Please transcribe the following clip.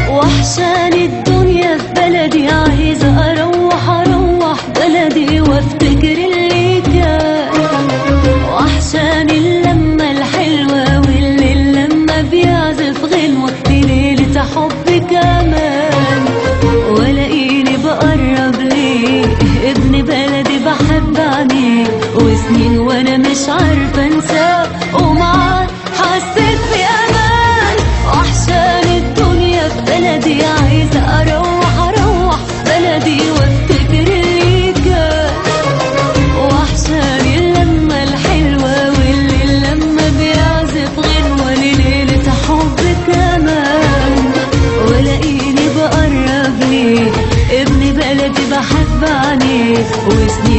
وحشاني الدنيا في بلدي، عايزة أروح بلدي وافتكر اللي كان. وحشاني اللمة الحلوة والليل لما بيعزف غنوة لليلة حب كمان. ولاقيني بقرب ليه ابن بلدي بحب عينيه، وسنين وانا مش عارفة انساه ومعاه حسيت بأمان. وحشاني الدنيا في بلدي، عايزة أروح بلدي وافتكر اللي كان. وحشاني اللمة الحلوة والليل لما بيعزف غنوة لليلة حب كمان. ولاقيني بقرب ليه ابن بلدي بحب عينيه، وسنين